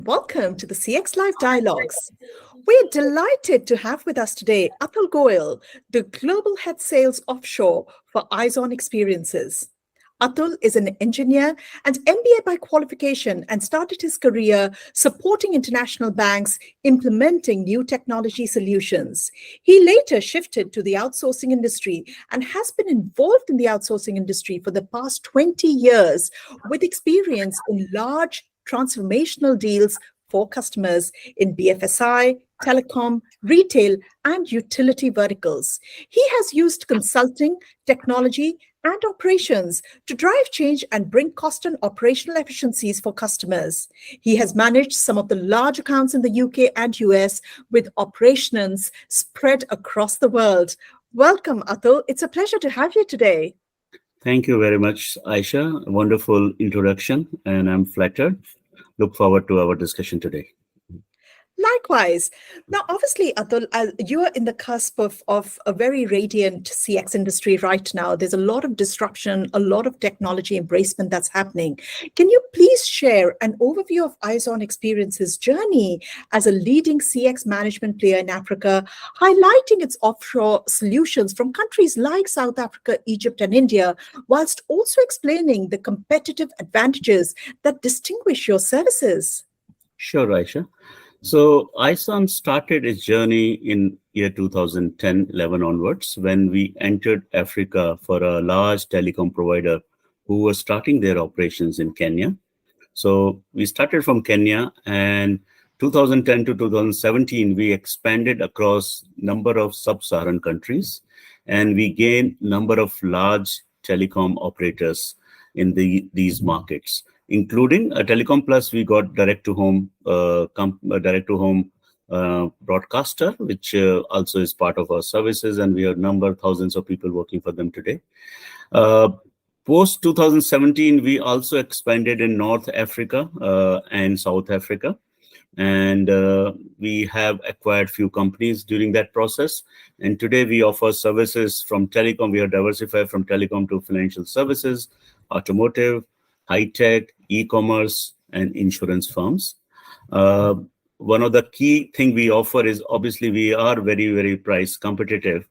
Welcome to the CX Live Dialogues. We're delighted to have with us today Atul Goel, the Global Head Sales Offshore for iSON Experiences. Atul is an engineer and MBA by qualification and started his career supporting international banks implementing new technology solutions. He later shifted to the outsourcing industry and has been involved in the outsourcing industry for the past 20 years with experience in large transformational deals for customers in BFSI, telecom, retail, and utility verticals. He has used consulting, technology, and operations to drive change and bring cost and operational efficiencies for customers. He has managed some of the large accounts in the UK and US with operations spread across the world. Welcome, Atul. It's a pleasure to have you today. Thank you very much, Aisha. Wonderful introduction, and I'm flattered. Look forward to our discussion today. Likewise. Now, obviously, Atul, you are in the cusp of a very radiant CX industry right now. There's a lot of disruption, a lot of technology embracement that's happening. Can you please share an overview of iSON Experiences' journey as a leading CX management player in Africa, highlighting its offshore solutions from countries like South Africa, Egypt, and India, whilst also explaining the competitive advantages that distinguish your services? Sure, Aisha. So iSON started its journey in year 2010-11 onwards when we entered Africa for a large telecom provider who was starting their operations in Kenya. So we started from Kenya, and 2010 to 2017, we expanded across number of sub-Saharan countries, and we gained number of large telecom operators in these markets, including a Telecom Plus. We got direct-to-home broadcaster, which also is part of our services, and we have thousands of people working for them today. Post 2017, we also expanded in North Africa and South Africa, and we have acquired few companies during that process. And today we offer services from telecom. We are diversified from telecom to financial services, automotive, high-tech, e-commerce, and insurance firms. One of the key thing we offer is obviously we are very, very price competitive,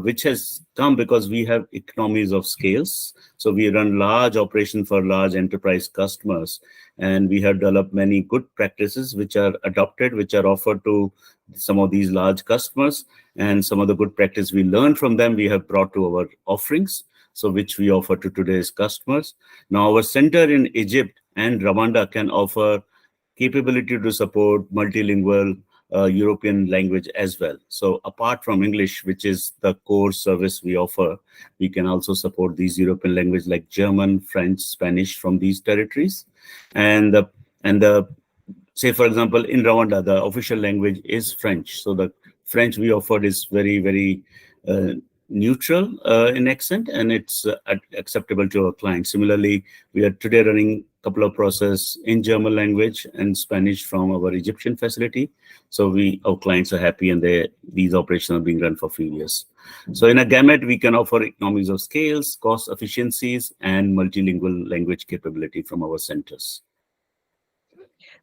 which has come because we have economies of scales. So we run large operations for large enterprise customers, and we have developed many good practices which are adopted, which are offered to some of these large customers, and some of the good practice we learned from them we have brought to our offerings, so which we offer to today's customers. Now our center in Egypt and Rwanda can offer capability to support multilingual European language as well. So apart from English, which is the core service we offer, we can also support these European language like German, French, Spanish from these territories. And say, for example, in Rwanda, the official language is French. So the French we offered is very, very neutral in accent, and it's acceptable to our clients. Similarly, we are today running a couple of processes in German language and Spanish from our Egyptian facility. So our clients are happy, and these operations are being run for a few years. So in a gamut, we can offer economies of scales, cost efficiencies, and multilingual language capability from our centers.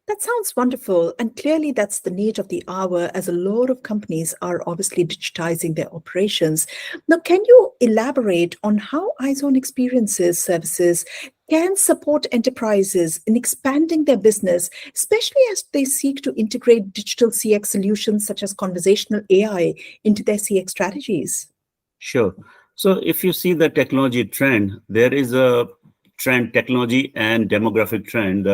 That sounds wonderful. And clearly, that's the need of the hour, as a lot of companies are obviously digitizing their operations. Now, can you elaborate on how iSON Experiences services can support enterprises in expanding their business, especially as they seek to integrate digital CX solutions such as conversational AI into their CX strategies? Sure. So if you see the technology trend, there is a trend, technology and demographic trend.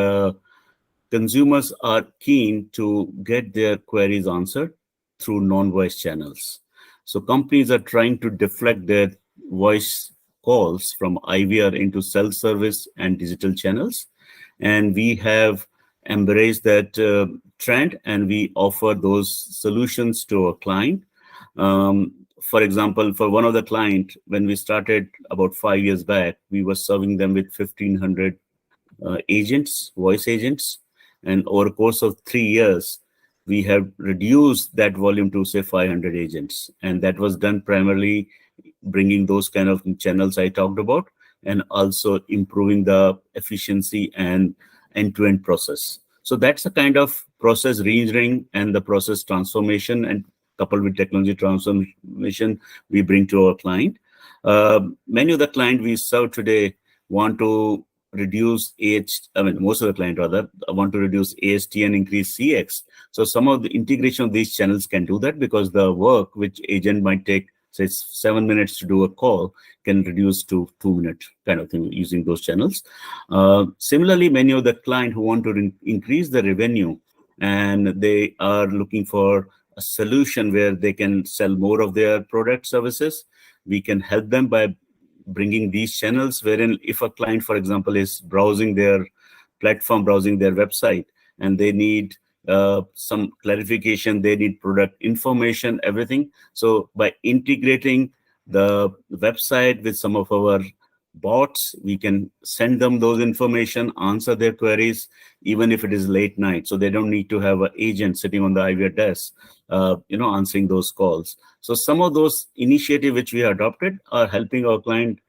Consumers are keen to get their queries answered through non-voice channels. So companies are trying to deflect their voice calls from IVR into self-service and digital channels. And we have embraced that trend, and we offer those solutions to our client. For example, for one of the clients, when we started about 5 years back, we were serving them with 1,500 agents, voice agents. And over the course of 3 years, we have reduced that volume to, say, 500 agents. And that was done primarily bringing those kind of channels I talked about, and also improving the efficiency and end-to-end process. So that's a kind of process reengineering and the process transformation, and coupled with technology transformation we bring to our client. Many of the client we serve today want to reduce I mean, most of the client rather want to reduce AST and increase CX. So some of the integration of these channels can do that, because the work which agent might take, say, 7 minutes to do a call can reduce to 2 minutes kind of thing using those channels. Similarly, many of the client who want to increase the revenue, and they are looking for a solution where they can sell more of their product services. We can help them by bringing these channels, wherein if a client, for example, is browsing their platform, browsing their website, and they need some clarification, they need product information, everything. So by integrating the website with some of our bots, we can send them those information, answer their queries, even if it is late night. So they don't need to have an agent sitting on the IVR desk, answering those calls. So some of those initiatives which we adopted are helping our client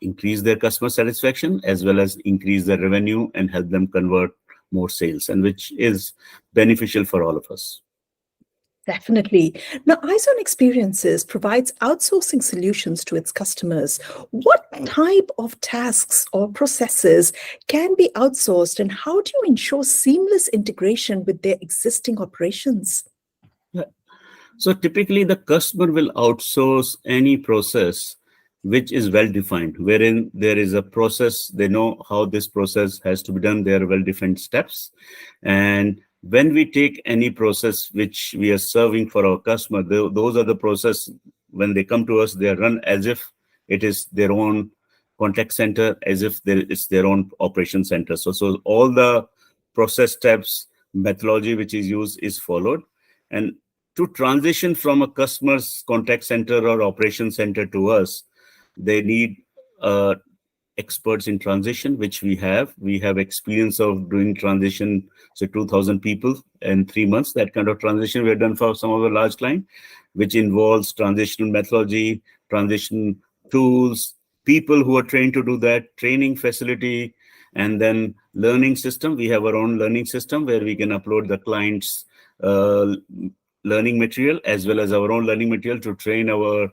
increase their customer satisfaction as well as increase their revenue and help them convert more sales, and which is beneficial for all of us. Definitely. Now, iSON Experiences provides outsourcing solutions to its customers. What type of tasks or processes can be outsourced, and how do you ensure seamless integration with their existing operations? Yeah. So typically the customer will outsource any process which is well defined, wherein there is a process, they know how this process has to be done, there are well defined steps. And when we take any process which we are serving for our customer, those are the process, when they come to us, they are run as if it is their own contact center, as if it's their own operation center. So all the process steps, methodology which is used is followed. And to transition from a customer's contact center or operation center to us, they need experts in transition, which we have. We have experience of doing transition, so 2,000 people in 3 months. That kind of transition we have done for some of our large clients, which involves transitional methodology, transition tools, people who are trained to do that, training facility, and then learning system. We have our own learning system where we can upload the client's learning material as well as our own learning material to train our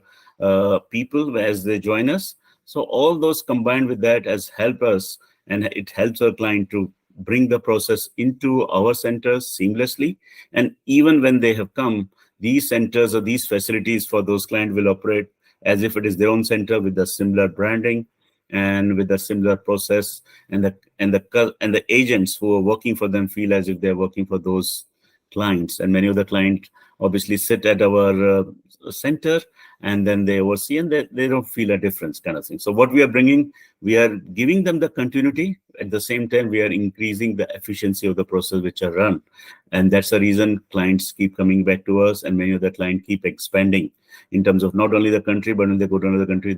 people as they join us. So all those combined with that has helped us, and it helps our client to bring the process into our centers seamlessly. And even when they have come, these centers or these facilities for those clients will operate as if it is their own center, with the similar branding and with a similar process, and the agents who are working for them feel as if they're working for those clients. And many of the clients obviously sit at our center, and then they oversee, and they don't feel a difference kind of thing. So what we are bringing, we are giving them the continuity. At the same time, we are increasing the efficiency of the process which are run. And that's the reason clients keep coming back to us, and many of the clients keep expanding in terms of not only the country, but when they go to another country,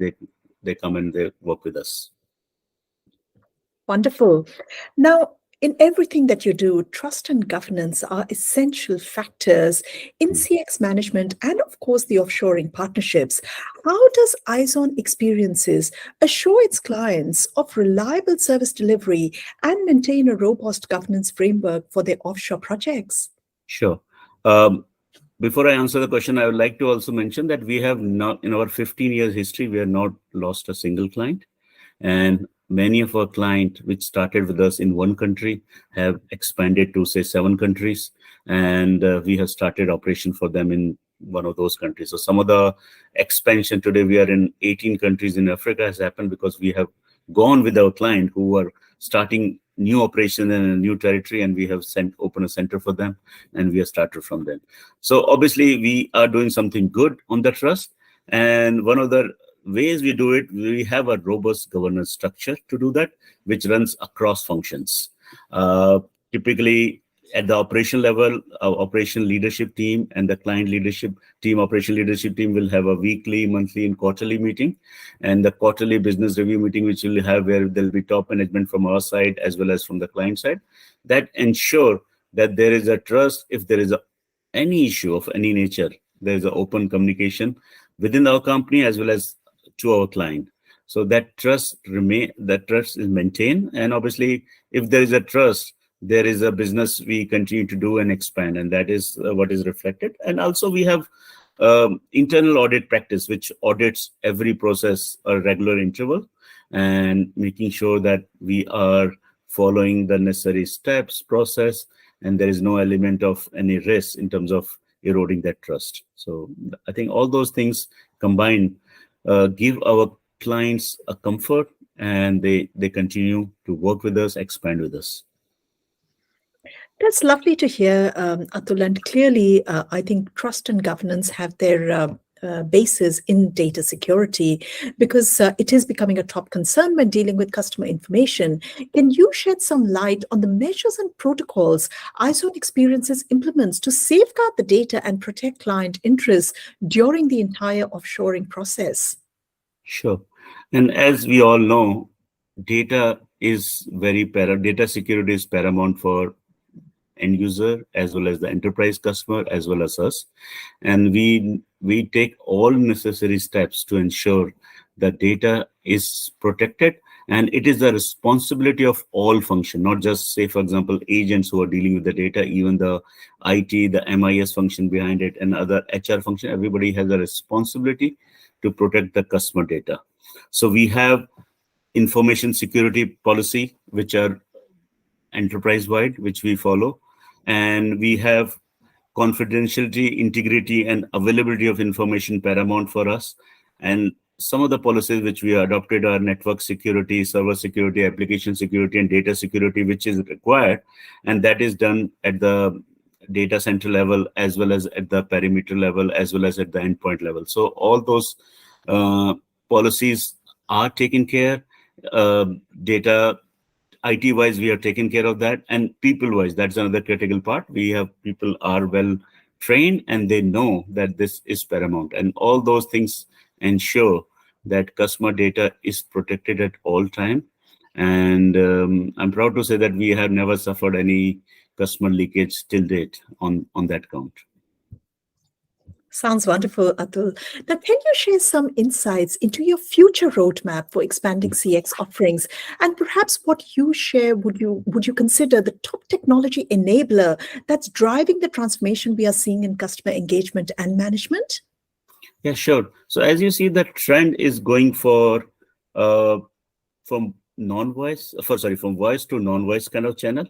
they come and they work with us. Wonderful. Now, in everything that you do, trust and governance are essential factors in CX management and, of course, the offshoring partnerships. How does iSON Experiences assure its clients of reliable service delivery and maintain a robust governance framework for their offshore projects? Sure. Before I answer the question, I would like to also mention that we have not, in our 15 years history, we have not lost a single client. And many of our clients, which started with us in one country, have expanded to, say, 7 countries. And we have started operation for them in one of those countries. So some of the expansion today, we are in 18 countries in Africa, has happened because we have gone with our client who are starting new operation in a new territory, and we have open a center for them, and we have started from them. So obviously we are doing something good on the trust. And one of the ways we do it, we have a robust governance structure to do that, which runs across functions. Typically at the operation level, our operation leadership team and the client leadership team, operation leadership team will have a weekly, monthly, and quarterly meeting, and the quarterly business review meeting, which will have where there'll be top management from our side as well as from the client side, that ensure that there is a trust. If there is any issue of any nature, there is an open communication within our company as well as to our client. So that trust is maintained. And obviously, if there is a trust, there is a business we continue to do and expand, and that is what is reflected. And also we have internal audit practice, which audits every process a regular interval and making sure that we are following the necessary steps, process, and there is no element of any risk in terms of eroding that trust. So I think all those things combined give our clients a comfort, and they continue to work with us, expand with us. That's lovely to hear, Atul. And clearly, I think trust and governance have their basis in data security because it is becoming a top concern when dealing with customer information. Can you shed some light on the measures and protocols iSON Experiences implements to safeguard the data and protect client interests during the entire offshoring process? Sure. And as we all know, data security is paramount for end user as well as the enterprise customer as well as us, and we take all necessary steps to ensure that data is protected, and it is the responsibility of all function, not just, say, for example, agents who are dealing with the data, even the IT, the MIS function behind it, and other HR function. Everybody has a responsibility to protect the customer data. So we have information security policy, which are enterprise-wide, which we follow, and we have confidentiality, integrity, and availability of information paramount for us. And some of the policies which we adopted are network security, server security, application security, and data security, which is required, and that is done at the data center level as well as at the perimeter level as well as at the endpoint level. So all those policies are taken care. Data IT wise, we are taking care of that, and people wise, that's another critical part. We have people are well trained and they know that this is paramount, and all those things ensure that customer data is protected at all time. And I'm proud to say that we have never suffered any customer leakage till date on that count. Sounds wonderful, Atul. Now, can you share some insights into your future roadmap for expanding CX offerings, and perhaps what you share would you consider the top technology enabler that's driving the transformation we are seeing in customer engagement and management? Yeah, sure. So as you see, the trend is going for from from voice to non-voice kind of channel.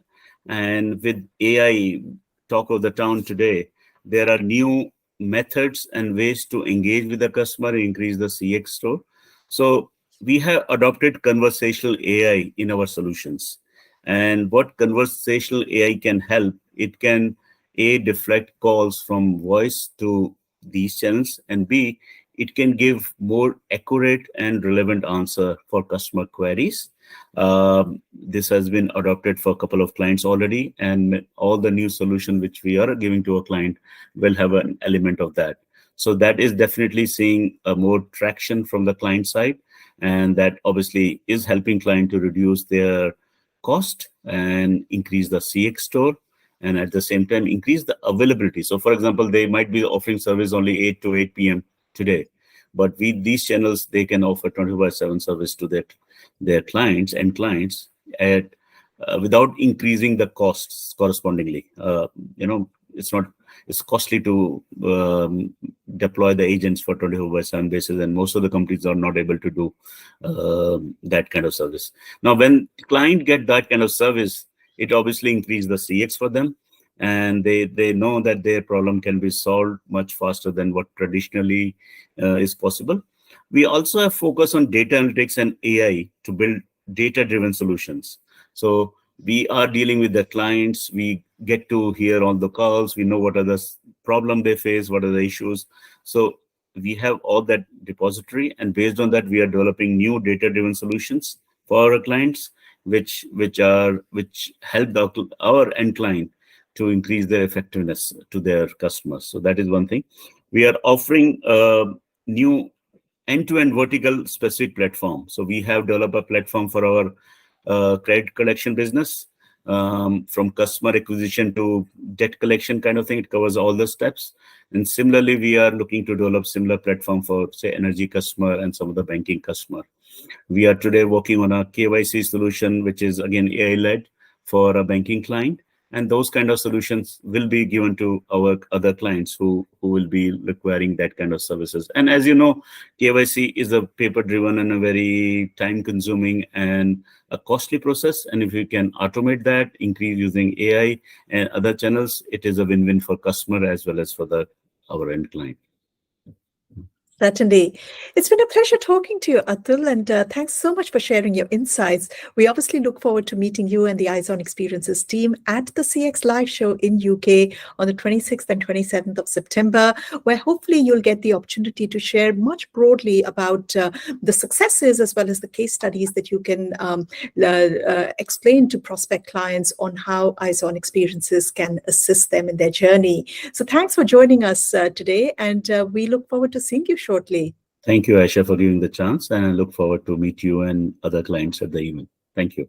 And with AI talk of the town today, there are new methods and ways to engage with the customer and increase the CX store. So we have adopted conversational AI in our solutions. And what conversational AI can help, it can A, deflect calls from voice to these channels, and B, it can give more accurate and relevant answer for customer queries. This has been adopted for a couple of clients already, and all the new solution which we are giving to a client will have an element of that. So that is definitely seeing a more traction from the client side, and that obviously is helping client to reduce their cost and increase the CX store, and at the same time increase the availability. So for example, they might be offering service only 8 to 8 p.m. today, but with these channels, they can offer 24/7 service to their clients and clients at without increasing the costs correspondingly. It's costly to deploy the agents for 24/7 basis, and most of the companies are not able to do that kind of service. Now, when client get that kind of service, it obviously increases the CX for them, and they know that their problem can be solved much faster than what traditionally is possible. We also have focus on data analytics and AI to build data-driven solutions. So we are dealing with the clients. We get to hear all the calls. We know what are the problem they face, what are the issues. So we have all that depository, and based on that, we are developing new data-driven solutions for our clients, which help our end client to increase their effectiveness to their customers. So that is one thing. We are offering new end-to-end vertical specific platform. So we have developed a platform for our credit collection business, from customer acquisition to debt collection kind of thing. It covers all the steps. And similarly, we are looking to develop similar platform for, say, energy customer and some of the banking customer. We are today working on a KYC solution, which is again AI-led for a banking client. And those kind of solutions will be given to our other clients who will be requiring that kind of services. And as you know, KYC is a paper-driven and a very time-consuming and a costly process. And if you can automate that, increase using AI and other channels, it is a win-win for customer as well as for our end client. Certainly. It's been a pleasure talking to you, Atul, and thanks so much for sharing your insights. We obviously look forward to meeting you and the iSON Experiences team at the CX Live show in UK on the 26th and 27th of September, where hopefully you'll get the opportunity to share much broadly about the successes as well as the case studies that you can explain to prospect clients on how iSON Experiences can assist them in their journey. So thanks for joining us today, and we look forward to seeing you shortly. Thank you, Aisha, for giving the chance, and I look forward to meet you and other clients at the event. Thank you.